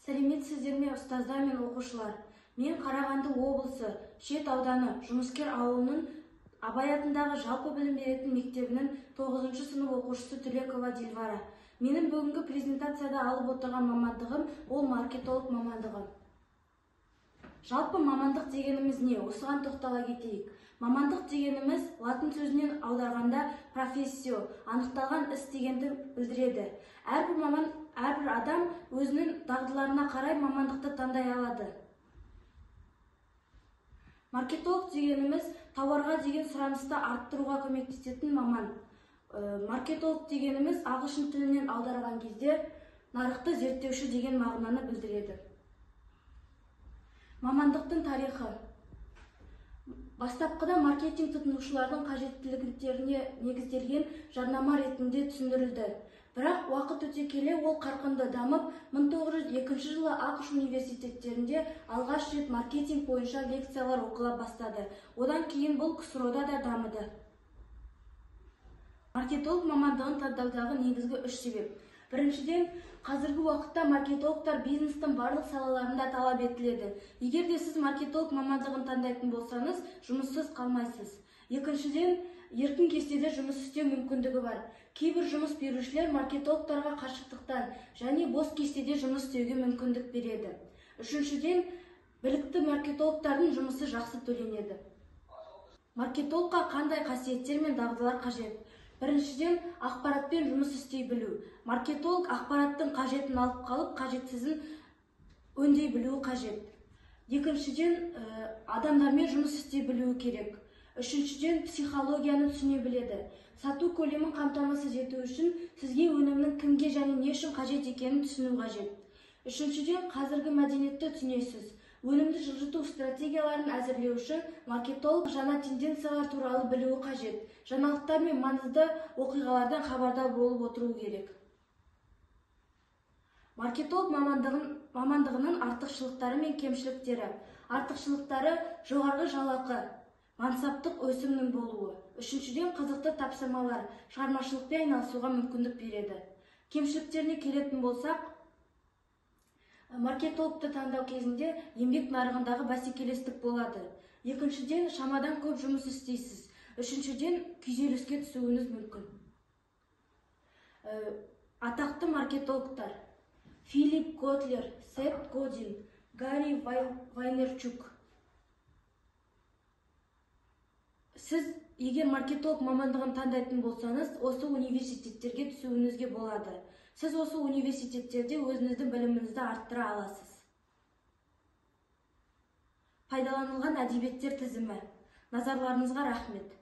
Сәлеметсіздер ме ұстаздар мен оқушылар? Мен Қарағанды облысы Шет ауданы Жұмыскер ауылының Абай атындағы жалпы білім беретін мектебінің 9-шы сынып оқушысы Түлекова Дилвара. Менің бүгінгі презентацияда алып отырған мамандығым ол маркетолог мамандығы. Жалпы мамандық дегеніміз не? Осыған тоқтала кетейік. Мамандық дегеніміз латын сөзінен аударғанда профессио, анықталған іс дегенді білдіреді. Әрбір адам өзінің дағдыларына қарай мамандықты таңдай алады. Маркетолог дегеніміз тауарға деген сұранысты арттыруға көмектесетін маман. Маркетолог дегеніміз ағылшын тілінен аударған кезде нарықты зерттеуші деген мағынаны білдіреді. Мамандықтың тарихы. Бастапқыда маркетинг тұтынушылардың қажеттіліктеріне негізделген жарнама ретінде түсіндірілді. Бірақ уақыт өте келе ол қарқынды дамып, 1902 жылы ақш университеттерінде алғаш рет маркетинг бойынша лекциялар оқыла бастады. Одан кейін бұл КСРО-да да дамыды. Маркетолог мамандығын таңдаудағы негізгі үш себеп. Біріншіден, қазіргі уақытта маркетологтар бизнестің барлық салаларында талап етіледі. Егер де сіз маркетолог мамандығын таңдайтын болсаңыз, жұмыссыз қалмайсыз. Екіншіден, еркін кестеде жұмыс істеу мүмкіндігі бар. Кейбір жұмыс берушілер маркетологтарға қашықтықтан және бос кестеде жұмыс істеуге мүмкіндік береді. Үшіншіден, білікті маркетологтардың жұмысы жақсы төленеді. Маркетологқа қандай қасиеттер мен дағдылар қажет? Біріншіден, ақпаратпен жұмыс істей білу. Маркетолог ақпараттың қажетін алып қалып, қажетсізін өңдей білуі қажет. Екіншіден, адамдармен жұмыс істей білуі керек. Үшіншіден, психологияны түсіне біледі. Сату көлемін қамтамасыз ету үшін сізге өнімнің кімге және не үшін қажет екенін түсіну қажет. Үшіншіден, қазіргі мәдениетті түсінесіз. Өнімді жылжыту стратегияларын әзірлеу үшін маркетолог жаңа тенденциялар туралы білуі қажет. Жаңалықтар мен маңызды оқиғалардан хабардар болып отыру керек. Маркетолог мамандығының артықшылықтары мен кемшіліктері. Артықшылықтары жоғарғы жалақы, мансаптық өсімнің болуы. Үшіншіден, қызықты тапсырмалар, шығармашылықпен айналысуға мүмкіндік береді. Кемшіліктеріне келетін болсақ, маркетологты таңдау кезінде еңбек нарығындағы бәсекелестік болады. Екіншіден, шамадан көп жұмыс істейсіз. Үшіншіден, күйзеліске түсуіңіз мүмкін. Атақты маркетологтар: Филипп Котлер, Сет Годин, Гарри Вайнерчук. Сіз егер маркетолог мамандығын таңдайтын болсаңыз, осы университеттерге түсуіңізге болады. Сіз осы университеттерде өзіңіздің біліміңізді арттыра аласыз. Пайдаланылған әдебиеттер тізімі. Назарларыңызға рахмет.